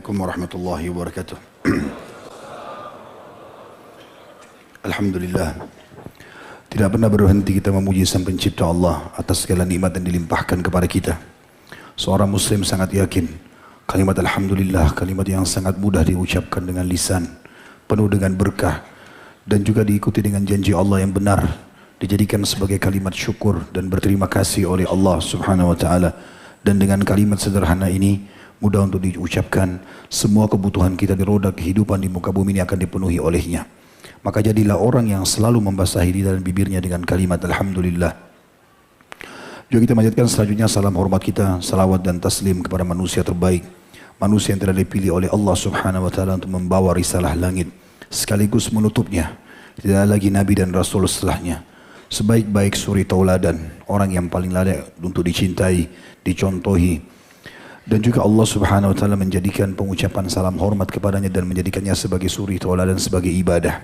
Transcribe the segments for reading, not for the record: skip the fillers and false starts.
Assalamualaikum warahmatullahi wabarakatuh. Alhamdulillah, tidak pernah berhenti kita memuji Sang Pencipta Allah atas segala nikmat yang dilimpahkan kepada kita. Seorang muslim sangat yakin kalimat Alhamdulillah, kalimat yang sangat mudah diucapkan dengan lisan, penuh dengan berkah, dan juga diikuti dengan janji Allah yang benar, dijadikan sebagai kalimat syukur dan berterima kasih oleh Allah Subhanahu wa Ta'ala. Dan dengan kalimat sederhana ini mudah untuk diucapkan, semua kebutuhan kita di roda kehidupan di muka bumi ini akan dipenuhi olehnya. Maka jadilah orang yang selalu membasahi lidah dan bibirnya dengan kalimat Alhamdulillah. Juga kita manjatkan selanjutnya salam hormat kita, salawat dan taslim kepada manusia terbaik, manusia yang telah dipilih oleh Allah Subhanahu wa Ta'ala untuk membawa risalah langit sekaligus menutupnya. Tidak ada lagi Nabi dan Rasul setelahnya. Sebaik-baik suri tauladan, orang yang paling layak untuk dicintai, dicontohi. Dan juga Allah Subhanahu wa Ta'ala menjadikan pengucapan salam hormat kepadanya dan menjadikannya sebagai suri tauladan, sebagai ibadah.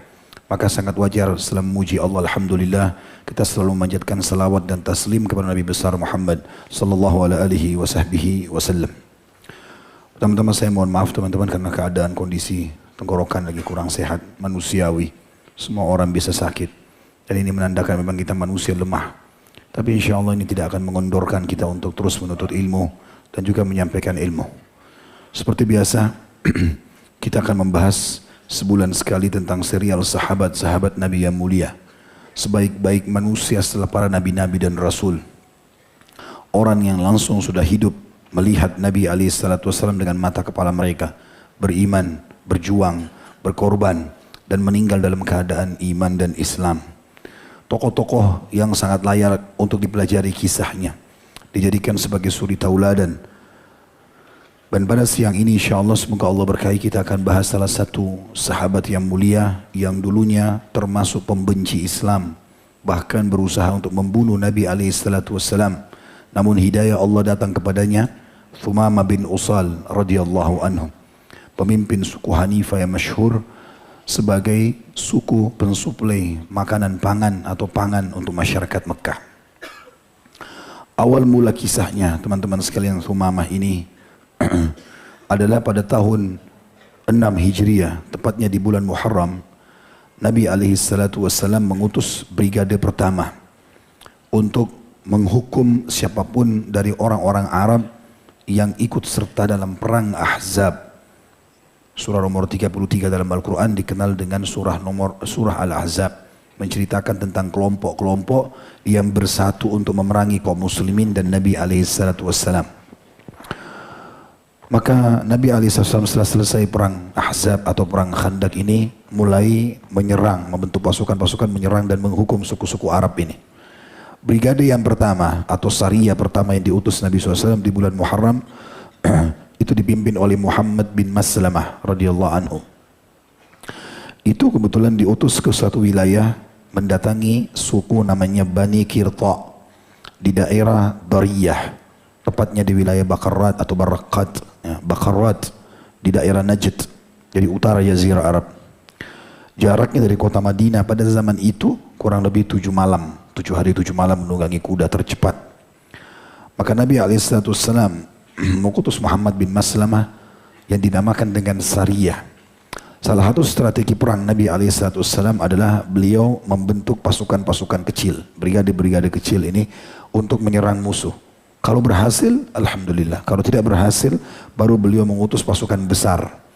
Maka sangat wajar setelah memuji Allah Alhamdulillah, kita selalu memanjatkan salawat dan taslim kepada Nabi besar Muhammad sallallahu alaihi wasallam. Pertama-tama saya mohon maaf teman-teman karena keadaan kondisi tenggorokan lagi kurang sehat, manusiawi. Semua orang bisa sakit. Dan ini menandakan memang kita manusia lemah. Tapi insya Allah ini tidak akan mengendorkan kita untuk terus menuntut ilmu dan juga menyampaikan ilmu. Seperti biasa, kita akan membahas sebulan sekali tentang serial sahabat-sahabat Nabi yang mulia. Sebaik-baik manusia setelah para nabi-nabi dan rasul. Orang yang langsung sudah hidup melihat Nabi SAW dengan mata kepala mereka. Beriman, berjuang, berkorban, dan meninggal dalam keadaan iman dan Islam. Tokoh-tokoh yang sangat layak untuk dipelajari kisahnya, dijadikan sebagai suri tauladan. Dan pada siang ini insya Allah semoga Allah berkahi, kita akan bahas salah satu sahabat yang mulia yang dulunya termasuk pembenci Islam, bahkan berusaha untuk membunuh Nabi SAW. Namun hidayah Allah datang kepadanya. Thumamah bin Usal radhiyallahu anhu, pemimpin suku Hanifah yang masyhur sebagai suku pensuplai makanan pangan atau pangan untuk masyarakat Mekah. Awal mula kisahnya teman-teman sekalian, Thumamah ini adalah pada tahun 6 Hijriah, tepatnya di bulan Muharram. Nabi SAW mengutus brigade pertama untuk menghukum siapapun dari orang-orang Arab yang ikut serta dalam perang Ahzab. Surah nomor 33 dalam Al-Quran dikenal dengan surah Al-Ahzab, menceritakan tentang kelompok-kelompok yang bersatu untuk memerangi kaum muslimin dan Nabi SAW. Maka Nabi SAW setelah selesai perang Ahzab atau perang Khandak ini mulai menyerang, membentuk pasukan-pasukan menyerang dan menghukum suku-suku Arab ini. Brigade yang pertama atau Sariyah pertama yang diutus Nabi SAW di bulan Muharram itu dipimpin oleh Muhammad bin Maslamah radhiyallahu anhu. Itu kebetulan diutus ke suatu wilayah mendatangi suku namanya Bani Qirta di daerah Dariyah, tepatnya di wilayah Baqarrat atau Barakat, ya, Baqarrat di daerah Najd, jadi utara Jazirah Arab. Jaraknya dari kota Madinah pada zaman itu kurang lebih 7 hari 7 malam menunggangi kuda tercepat. Maka Nabi SAW mengutus Muhammad bin Maslamah yang dinamakan dengan Sariyah. Salah satu strategi perang Nabi SAW adalah beliau membentuk pasukan-pasukan kecil, brigade-brigade kecil ini untuk menyerang musuh. Kalau berhasil, Alhamdulillah. Kalau tidak berhasil, baru beliau mengutus pasukan besar.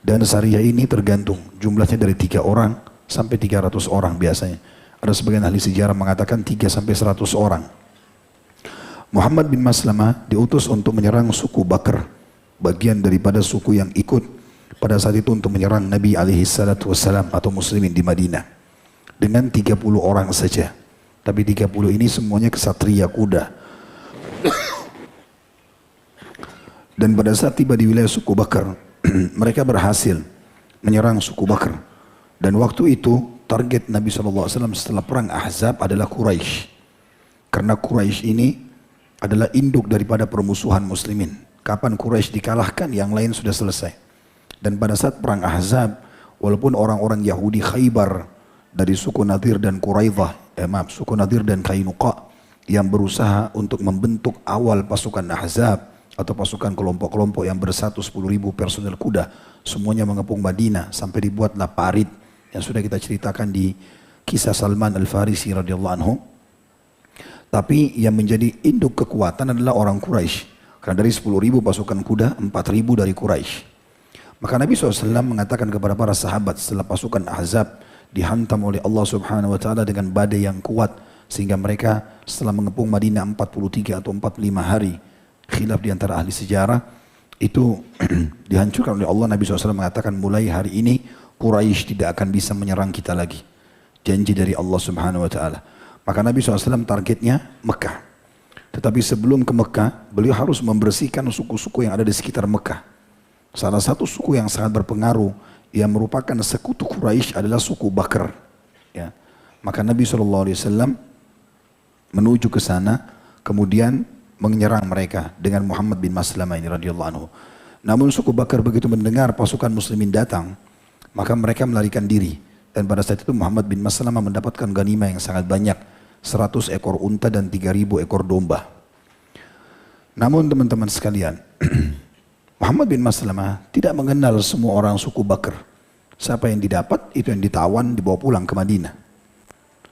Dan Sariyah ini tergantung jumlahnya dari 3 orang sampai 300 orang biasanya. Ada sebagian ahli sejarah mengatakan 3 sampai 100 orang. Muhammad bin Maslamah diutus untuk menyerang suku Bakr, bagian daripada suku yang ikut pada saat itu untuk menyerang Nabi SAW atau muslimin di Madinah, dengan 30 orang saja. Tapi 30 ini semuanya kesatria kuda. Dan pada saat tiba di wilayah suku Bakr, mereka berhasil menyerang suku Bakr. Dan waktu itu target Nabi SAW setelah perang Ahzab adalah Quraisy. Karena Quraisy ini adalah induk daripada permusuhan muslimin. Kapan Quraisy dikalahkan, yang lain sudah selesai. Dan pada saat perang Ahzab, walaupun orang-orang Yahudi Khaybar dari suku Nadir dan suku Nadir dan Qainuqa yang berusaha untuk membentuk awal pasukan Ahzab atau pasukan kelompok-kelompok yang bersatu 10.000 personel kuda, semuanya mengepung Madinah sampai dibuatlah parit yang sudah kita ceritakan di kisah Salman Al-Farisi radhiyallahu anhu. Tapi yang menjadi induk kekuatan adalah orang Quraisy. Karena dari 10.000 pasukan kuda, 4.000 dari Quraisy. Maka Nabi SAW mengatakan kepada para sahabat setelah pasukan Ahzab dihantam oleh Allah Subhanahu wa taala dengan badai yang kuat sehingga mereka setelah mengepung Madinah 43 atau 45 hari, khilaf di antara ahli sejarah, itu dihancurkan oleh Allah. Nabi SAW mengatakan mulai hari ini Quraisy tidak akan bisa menyerang kita lagi. Janji dari Allah Subhanahu wa taala. Maka Nabi SAW targetnya Mekah. Tetapi sebelum ke Mekah, beliau harus membersihkan suku-suku yang ada di sekitar Mekah. Salah satu suku yang sangat berpengaruh yang merupakan sekutu Quraisy adalah suku Bakr. Ya. Maka Nabi SAW menuju ke sana, kemudian menyerang mereka dengan Muhammad bin Maslamah ini radhiyallahu anhu. Namun suku Bakr begitu mendengar pasukan muslimin datang, maka mereka melarikan diri. Dan pada saat itu Muhammad bin Maslamah mendapatkan ganimah yang sangat banyak, 100 ekor unta dan 3.000 ekor domba. Namun teman-teman sekalian, Muhammad bin Maslamah tidak mengenal semua orang suku Bakr. Siapa yang didapat, itu yang ditawan, dibawa pulang ke Madinah.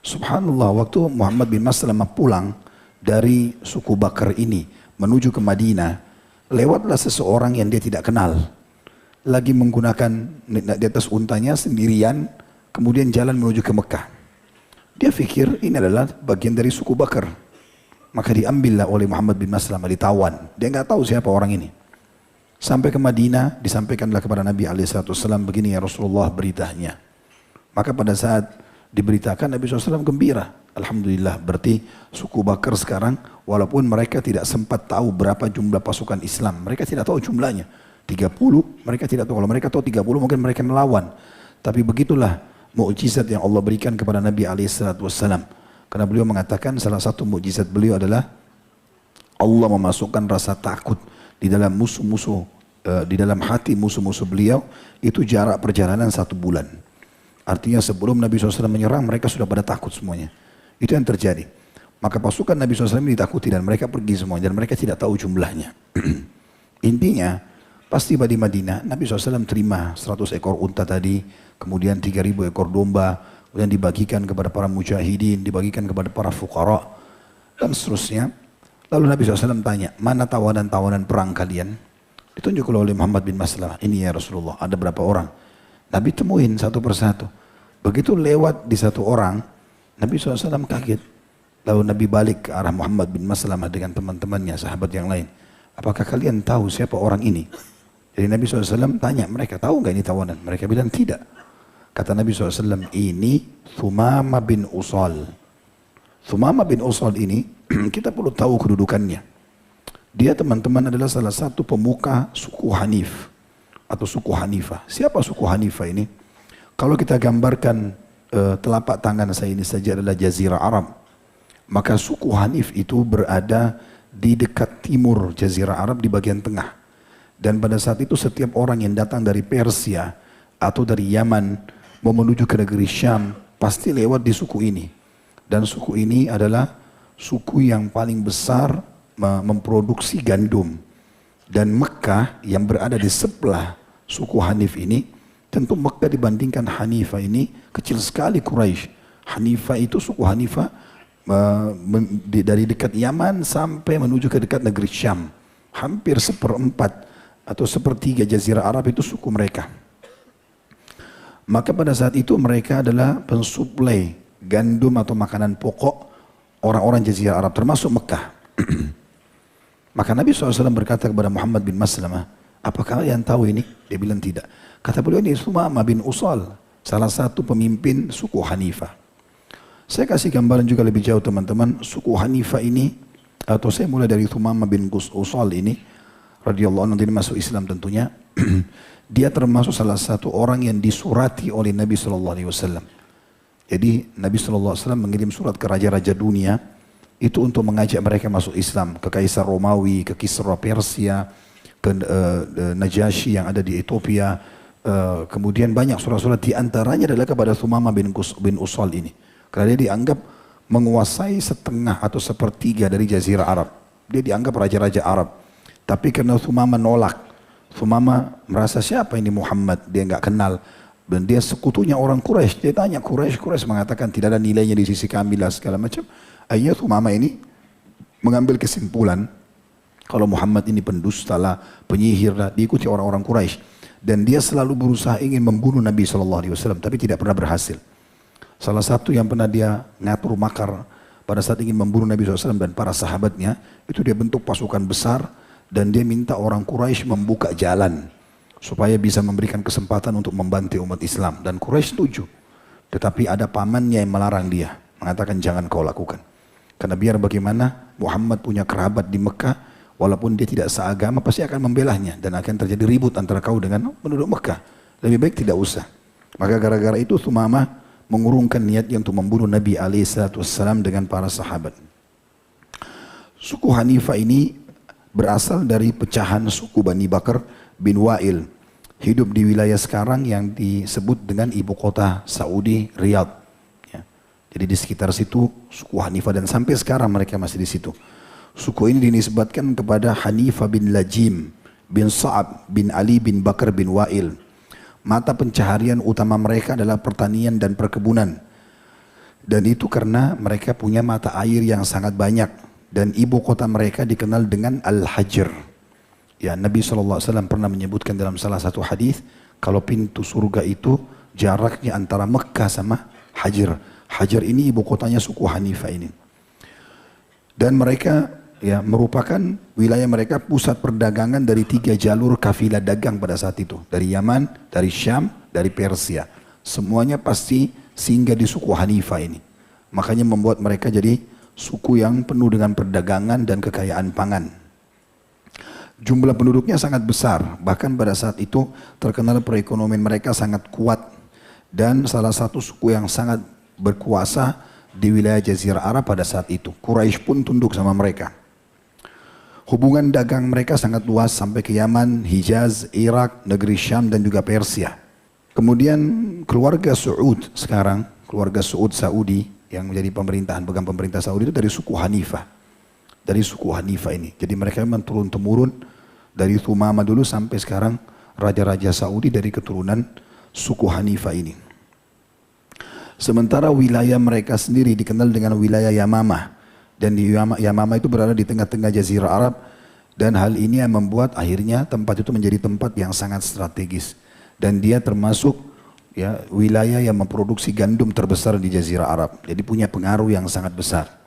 Subhanallah, waktu Muhammad bin Maslamah pulang dari suku Bakr ini menuju ke Madinah, lewatlah seseorang yang dia tidak kenal. Lagi menggunakan di atas untanya sendirian, kemudian jalan menuju ke Mekah. Dia fikir ini adalah bagian dari suku Bakr. Maka diambillah oleh Muhammad bin Maslamah, ditawan. Dia nggak tahu siapa orang ini. Sampai ke Madinah, disampaikanlah kepada Nabi SAW, begini ya Rasulullah beritanya. Maka pada saat diberitakan, Nabi SAW gembira. Alhamdulillah, berarti suku Bakr sekarang, walaupun mereka tidak sempat tahu berapa jumlah pasukan Islam. Mereka tidak tahu jumlahnya. 30, mereka tidak tahu. Kalau mereka tahu 30, mungkin mereka melawan. Tapi begitulah mukjizat yang Allah berikan kepada Nabi SAW. Karena beliau mengatakan salah satu mukjizat beliau adalah Allah memasukkan rasa takut di dalam musuh-musuh, di dalam hati musuh-musuh beliau, itu jarak perjalanan 1 bulan. Artinya sebelum Nabi SAW menyerang, mereka sudah pada takut semuanya. Itu yang terjadi. Maka pasukan Nabi SAW ini ditakuti dan mereka pergi semuanya. Dan mereka tidak tahu jumlahnya. Intinya, pas tiba di Madinah, Nabi SAW terima 100 ekor unta tadi, kemudian 3.000 ekor domba, kemudian dibagikan kepada para mujahidin, dibagikan kepada para fuqara, dan seterusnya. Lalu Nabi SAW tanya, mana tawanan-tawanan perang kalian? Ditunjuk oleh Muhammad bin Maslamah, ini ya Rasulullah, ada berapa orang? Nabi temuin satu persatu. Begitu lewat di satu orang, Nabi SAW kaget. Lalu Nabi balik ke arah Muhammad bin Maslamah dengan teman-temannya, sahabat yang lain. Apakah kalian tahu siapa orang ini? Jadi Nabi SAW tanya mereka, tahu nggak ini tawanan? Mereka bilang tidak. Kata Nabi SAW, ini Thumama bin Usal. Thumama bin Usal ini, kita perlu tahu kedudukannya. Dia teman-teman adalah salah satu pemuka suku Hanif atau suku Hanifah. Siapa suku Hanifah ini? Kalau kita gambarkan telapak tangan saya ini saja adalah Jazirah Arab. Maka suku Hanif itu berada di dekat timur Jazirah Arab di bagian tengah. Dan pada saat itu setiap orang yang datang dari Persia atau dari Yaman mau menuju ke negeri Syam pasti lewat di suku ini. Dan suku ini adalah suku yang paling besar memproduksi gandum. Dan Mekah yang berada di sebelah suku Hanif ini, tentu Mekah dibandingkan Hanifah ini kecil sekali Quraisy. Hanifah itu suku Hanifah dari dekat Yaman sampai menuju ke dekat negeri Syam. Hampir 1/4 atau 1/3 Jazirah Arab itu suku mereka. Maka pada saat itu mereka adalah pensuplai gandum atau makanan pokok orang-orang Jazirah Arab termasuk Mekah. Maka Nabi SAW berkata kepada Muhammad bin Maslamah, apakah kalian tahu ini? Dia bilang tidak. Kata beliau, ini Thumama bin Usal, salah satu pemimpin suku Hanifah. Saya kasih gambaran juga lebih jauh teman-teman. Suku Hanifah ini, atau saya mulai dari Thumama bin Usal ini, radhiyallahu anhu, nanti masuk Islam tentunya. Dia termasuk salah satu orang yang disurati oleh Nabi SAW. Jadi Nabi SAW mengirim surat ke raja-raja dunia, itu untuk mengajak mereka masuk Islam, ke Kaisar Romawi, ke Kisra Persia, ke Najasyi yang ada di Ethiopia. Kemudian banyak surat-surat, di antaranya adalah kepada Thumama bin Usal ini. Karena dia dianggap menguasai setengah atau 1/3 dari Jazirah Arab. Dia dianggap raja-raja Arab. Tapi karena Thumama nolak, Thumama merasa siapa ini Muhammad, dia nggak kenal. Dan dia sekutunya orang Quraisy. Dia tanya Quraisy mengatakan tidak ada nilainya di sisi kami lah segala macam. Akhirnya Thumama ini mengambil kesimpulan kalau Muhammad ini pendusta lah, penyihir lah, diikuti orang-orang Quraisy. Dan dia selalu berusaha ingin membunuh Nabi SAW, tapi tidak pernah berhasil. Salah satu yang pernah dia ngatur makar pada saat ingin membunuh Nabi SAW dan para sahabatnya, itu dia bentuk pasukan besar dan dia minta orang Quraisy membuka jalan supaya bisa memberikan kesempatan untuk membantu umat Islam. Dan Quraisy setuju. Tetapi ada pamannya yang melarang dia, mengatakan jangan kau lakukan. Karena biar bagaimana Muhammad punya kerabat di Mekah, walaupun dia tidak seagama pasti akan membelahnya dan akan terjadi ribut antara kau dengan penduduk Mekah. Lebih baik tidak usah. Maka gara-gara itu Thumamah mengurungkan niatnya untuk membunuh Nabi SAW dengan para sahabat. Suku Hanifah ini berasal dari pecahan suku Bani Bakar bin Wa'il. Hidup di wilayah sekarang yang disebut dengan ibu kota Saudi, Riyadh. Ya. Jadi di sekitar situ suku Hanifah dan sampai sekarang mereka masih di situ. Suku ini dinisbatkan kepada Hanifah bin Lajim bin Sa'ab bin Ali bin Bakar bin Wa'il. Mata pencaharian utama mereka adalah pertanian dan perkebunan. Dan itu karena mereka punya mata air yang sangat banyak. Dan ibu kota mereka dikenal dengan Al-Hajr. Ya, Nabi SAW pernah menyebutkan dalam salah satu hadis kalau pintu surga itu jaraknya antara Mekah sama Hajr. Hajr ini ibu kotanya suku Hanifah ini. Dan mereka ya merupakan wilayah mereka pusat perdagangan dari 3 jalur kafilah dagang pada saat itu. Dari Yaman, dari Syam, dari Persia. Semuanya pasti singgah di suku Hanifah ini. Makanya membuat mereka jadi suku yang penuh dengan perdagangan dan kekayaan pangan. Jumlah penduduknya sangat besar, bahkan pada saat itu terkenal perekonomian mereka sangat kuat dan salah satu suku yang sangat berkuasa di wilayah Jazirah Arab pada saat itu. Quraisy pun tunduk sama mereka. Hubungan dagang mereka sangat luas sampai ke Yaman, Hijaz, Irak, negeri Syam dan juga Persia. Kemudian keluarga Saud sekarang, keluarga Saud Saudi yang menjadi pemerintahan, pegang pemerintah Saudi itu dari suku Hanifah. Dari suku Hanifah ini. Jadi mereka memang turun-temurun dari Thumamah dulu sampai sekarang raja-raja Saudi dari keturunan suku Hanifah ini. Sementara wilayah mereka sendiri dikenal dengan wilayah Yamamah. Dan di Yamamah itu berada di tengah-tengah Jazirah Arab. Dan hal ini yang membuat akhirnya tempat itu menjadi tempat yang sangat strategis. Dan dia termasuk ya, wilayah yang memproduksi gandum terbesar di Jazirah Arab. Jadi punya pengaruh yang sangat besar.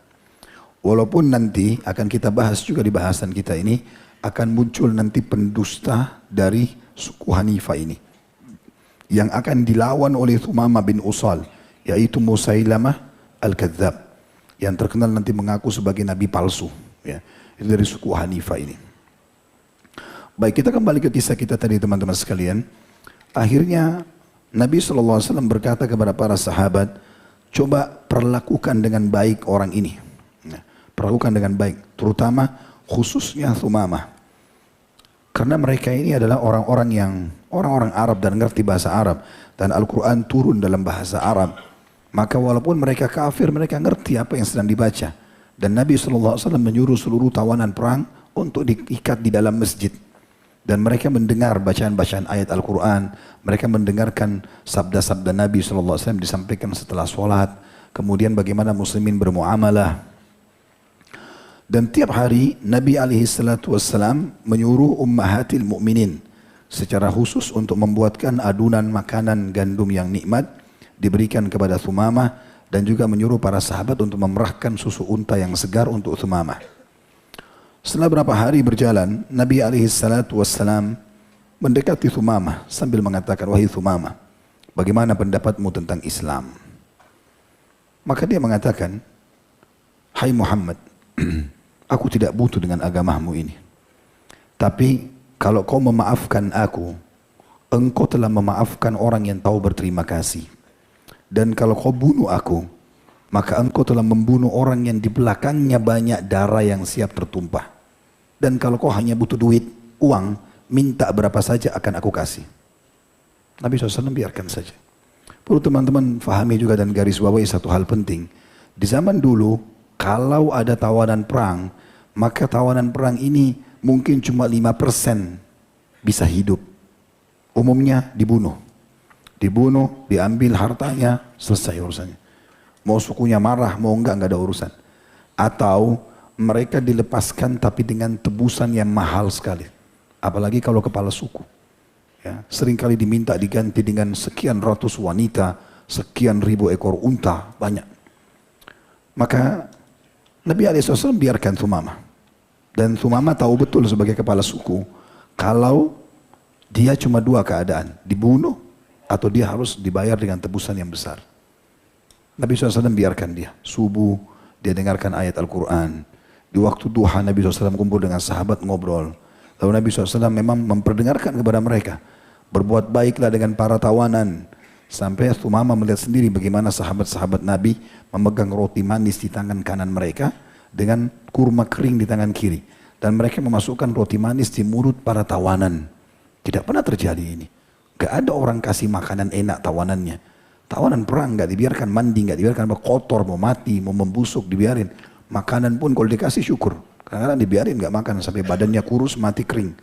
Walaupun nanti akan kita bahas juga di bahasan kita ini, akan muncul nanti pendusta dari suku Hanifah ini. Yang akan dilawan oleh Thumamah bin Usal, yaitu Musailamah Al-Kadzab. Yang terkenal nanti mengaku sebagai nabi palsu. Ya, itu dari suku Hanifah ini. Baik, kita kembali ke kisah kita tadi teman-teman sekalian. Akhirnya Nabi SAW berkata kepada para sahabat, coba perlakukan dengan baik orang ini. Perlakukan dengan baik, terutama khususnya Thumamah. Karena mereka ini adalah orang-orang Arab dan ngerti bahasa Arab. Dan Al-Quran turun dalam bahasa Arab. Maka walaupun mereka kafir, mereka ngerti apa yang sedang dibaca. Dan Nabi SAW menyuruh seluruh tawanan perang untuk diikat di dalam masjid. Dan mereka mendengar bacaan-bacaan ayat Al-Quran. Mereka mendengarkan sabda-sabda Nabi SAW disampaikan setelah sholat. Kemudian bagaimana muslimin bermuamalah. Dan tiap hari Nabi SAW menyuruh ummahatil mu'minin secara khusus untuk membuatkan adunan makanan gandum yang nikmat diberikan kepada Thumamah dan juga menyuruh para sahabat untuk memerahkan susu unta yang segar untuk Thumamah. Setelah beberapa hari berjalan, Nabi SAW mendekati Thumamah sambil mengatakan, wahai Thumamah, bagaimana pendapatmu tentang Islam? Maka dia mengatakan, hai Muhammad, aku tidak butuh dengan agamamu ini. Tapi kalau kau memaafkan aku, engkau telah memaafkan orang yang tahu berterima kasih. Dan kalau kau bunuh aku, maka engkau telah membunuh orang yang di belakangnya banyak darah yang siap tertumpah. Dan kalau kau hanya butuh duit, uang, minta berapa saja akan aku kasih. Nabi SAW biarkan saja. Perlu teman-teman fahami juga dan garis bawahi satu hal penting. Di zaman dulu, kalau ada tawanan perang, maka tawanan perang ini mungkin cuma 5% bisa hidup. Umumnya dibunuh. Dibunuh, diambil hartanya, selesai urusannya. Mau sukunya marah, mau enggak ada urusan. Atau mereka dilepaskan tapi dengan tebusan yang mahal sekali. Apalagi kalau kepala suku. Ya, seringkali diminta diganti dengan sekian ratus wanita, sekian ribu ekor unta, banyak. Maka Nabi SAW biarkan Thumamah. Dan Thumamah tahu betul sebagai kepala suku, kalau dia cuma dua keadaan, dibunuh atau dia harus dibayar dengan tebusan yang besar. Nabi SAW biarkan dia. Subuh, dia dengarkan ayat Al-Quran. Di waktu duha Nabi SAW kumpul dengan sahabat ngobrol. Lalu Nabi SAW memang memperdengarkan kepada mereka. Berbuat baiklah dengan para tawanan. Sampai Thumamah melihat sendiri bagaimana sahabat-sahabat Nabi memegang roti manis di tangan kanan mereka dengan kurma kering di tangan kiri. Dan mereka memasukkan roti manis di mulut para tawanan. Tidak pernah terjadi ini. Gak ada orang kasih makanan enak tawanannya. Tawanan perang gak dibiarkan mandi, gak dibiarkan kotor, mau mati, mau membusuk, dibiarin. Makanan pun kalau dikasih syukur. Kadang-kadang dibiarin gak makan sampai badannya kurus, mati kering.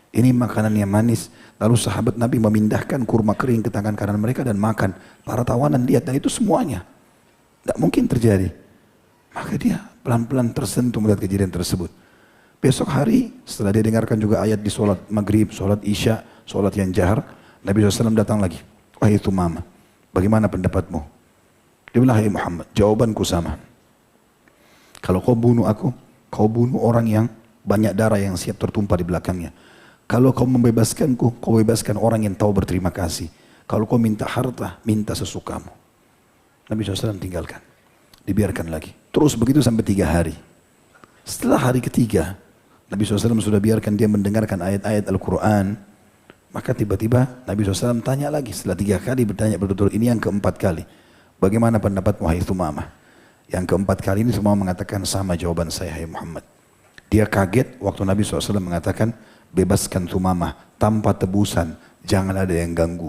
Ini makanan yang manis. Lalu sahabat Nabi memindahkan kurma kering ke tangan kanan mereka dan makan. Para tawanan lihat dan itu semuanya. Tidak mungkin terjadi. Maka dia pelan-pelan tersentuh melihat kejadian tersebut. Besok hari setelah dia dengarkan juga ayat di sholat maghrib, sholat isya, sholat yang jahar. Nabi SAW datang lagi. Wahai Thumamah, bagaimana pendapatmu? Dia bilang, hai Muhammad, jawabanku sama. Kalau kau bunuh aku, kau bunuh orang yang banyak darah yang siap tertumpah di belakangnya. Kalau kau membebaskanku, kau bebaskan orang yang tahu berterima kasih. Kalau kau minta harta, minta sesukamu. Nabi SAW tinggalkan. Dibiarkan lagi. Terus begitu sampai 3 hari. Setelah hari ketiga, Nabi SAW sudah biarkan dia mendengarkan ayat-ayat Al-Quran. Maka tiba-tiba Nabi SAW tanya lagi. Setelah 3 kali bertanya betul-betul, ini yang keempat kali. Bagaimana pendapatmu hai Thumamah? Yang keempat kali ini semua mengatakan sama jawaban saya hai Muhammad. Dia kaget waktu Nabi SAW mengatakan, bebaskan Thumamah tanpa tebusan, jangan ada yang ganggu.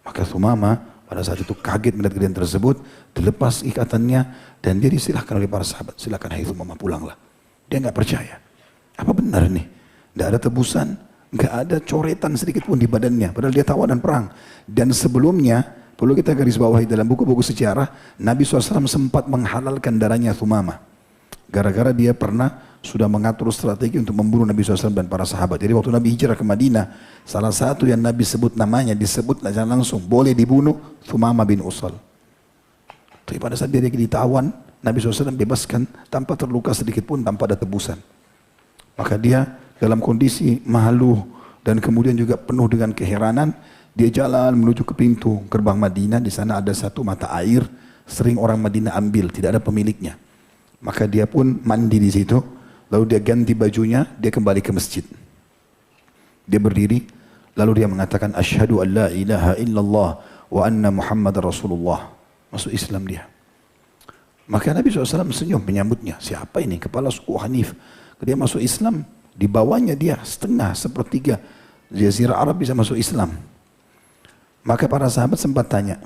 Maka Thumamah pada saat itu kaget melihat kejadian tersebut, dilepas ikatannya dan dia disilahkan oleh para sahabat, silakan hai Thumamah pulanglah. Dia nggak percaya, apa benar nih? Nggak ada tebusan, nggak ada coretan sedikit pun di badannya, padahal dia tawanan perang. Dan sebelumnya, perlu kita garis bawahi dalam buku-buku sejarah, Nabi SAW sempat menghalalkan darahnya Thumamah. Gara-gara dia pernah sudah mengatur strategi untuk membunuh Nabi SAW dan para sahabat. Jadi waktu Nabi hijrah ke Madinah, salah satu yang Nabi sebut namanya, disebut langsung, boleh dibunuh, Thumamah bin Usal. Tapi pada saat dia ditawan, Nabi SAW bebaskan tanpa terluka sedikit pun, tanpa ada tebusan. Maka dia dalam kondisi malu dan kemudian juga penuh dengan keheranan, dia jalan menuju ke pintu gerbang Madinah. Di sana ada satu mata air, sering orang Madinah ambil, tidak ada pemiliknya. Maka dia pun mandi di situ, lalu dia ganti bajunya, dia kembali ke masjid. Dia berdiri, lalu dia mengatakan, Asyhadu an la ilaha illallah wa anna Muhammad Rasulullah. Masuk Islam dia. Maka Nabi SAW senyum menyambutnya. Siapa ini? Kepala suku Hanif. Dia masuk Islam, di bawahnya dia setengah, sepertiga Jazirah Arab bisa masuk Islam. Maka para sahabat sempat tanya,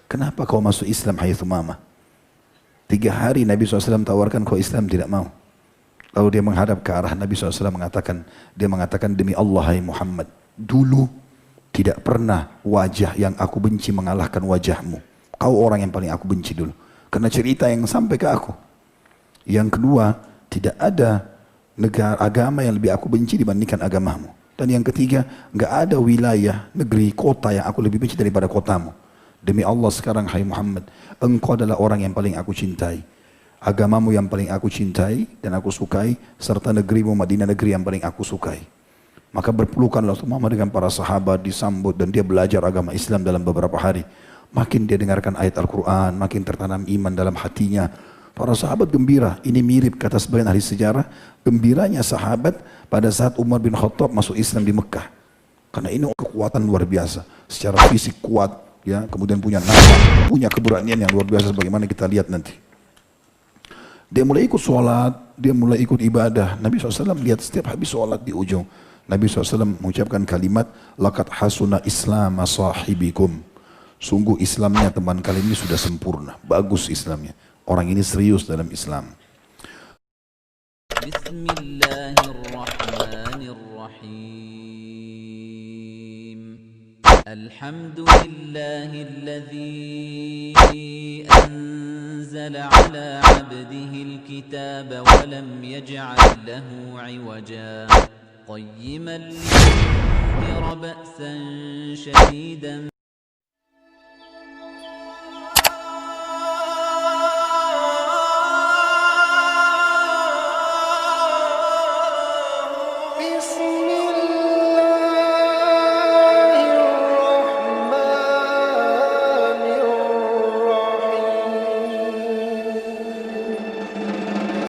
kenapa kau masuk Islam hai Thumamah? 3 hari Nabi SAW tawarkan kau Islam, tidak mau. Lalu dia menghadap ke arah Nabi SAW dia mengatakan demi Allah hai Muhammad, dulu tidak pernah wajah yang aku benci mengalahkan wajahmu. Kau orang yang paling aku benci dulu. Karena cerita yang sampai ke aku. Yang kedua, tidak ada negara agama yang lebih aku benci dibandingkan agamamu. Dan yang ketiga, enggak ada wilayah, negeri, kota yang aku lebih benci daripada kotamu. Demi Allah sekarang hai Muhammad, engkau adalah orang yang paling aku cintai. Agamamu yang paling aku cintai dan aku sukai, serta negerimu Madinah negeri yang paling aku sukai. Maka berpelukanlah Thumamah dengan para sahabat, disambut dan dia belajar agama Islam dalam beberapa hari. Makin dia dengarkan ayat Al-Quran, makin tertanam iman dalam hatinya. Para sahabat gembira, ini mirip kata sebagian ahli sejarah, gembiranya sahabat pada saat Umar bin Khattab masuk Islam di Mekah. Karena ini kekuatan luar biasa, secara fisik kuat, ya, kemudian punya nama, punya keberanian yang luar biasa sebagaimana kita lihat nanti. Dia mulai ikut sholat, dia mulai ikut ibadah. Nabi SAW lihat setiap habis sholat di ujung, Nabi SAW mengucapkan kalimat, laqad hasuna islam sahibikum. Sungguh Islamnya teman kalian ini sudah sempurna, bagus Islamnya. Orang ini serius dalam Islam. بسم الله الرحمن الرحيم الحمد لله الذي أنزل على عبده الكتاب ولم يجعل له عوجا قيما لينذر بأسا شديدا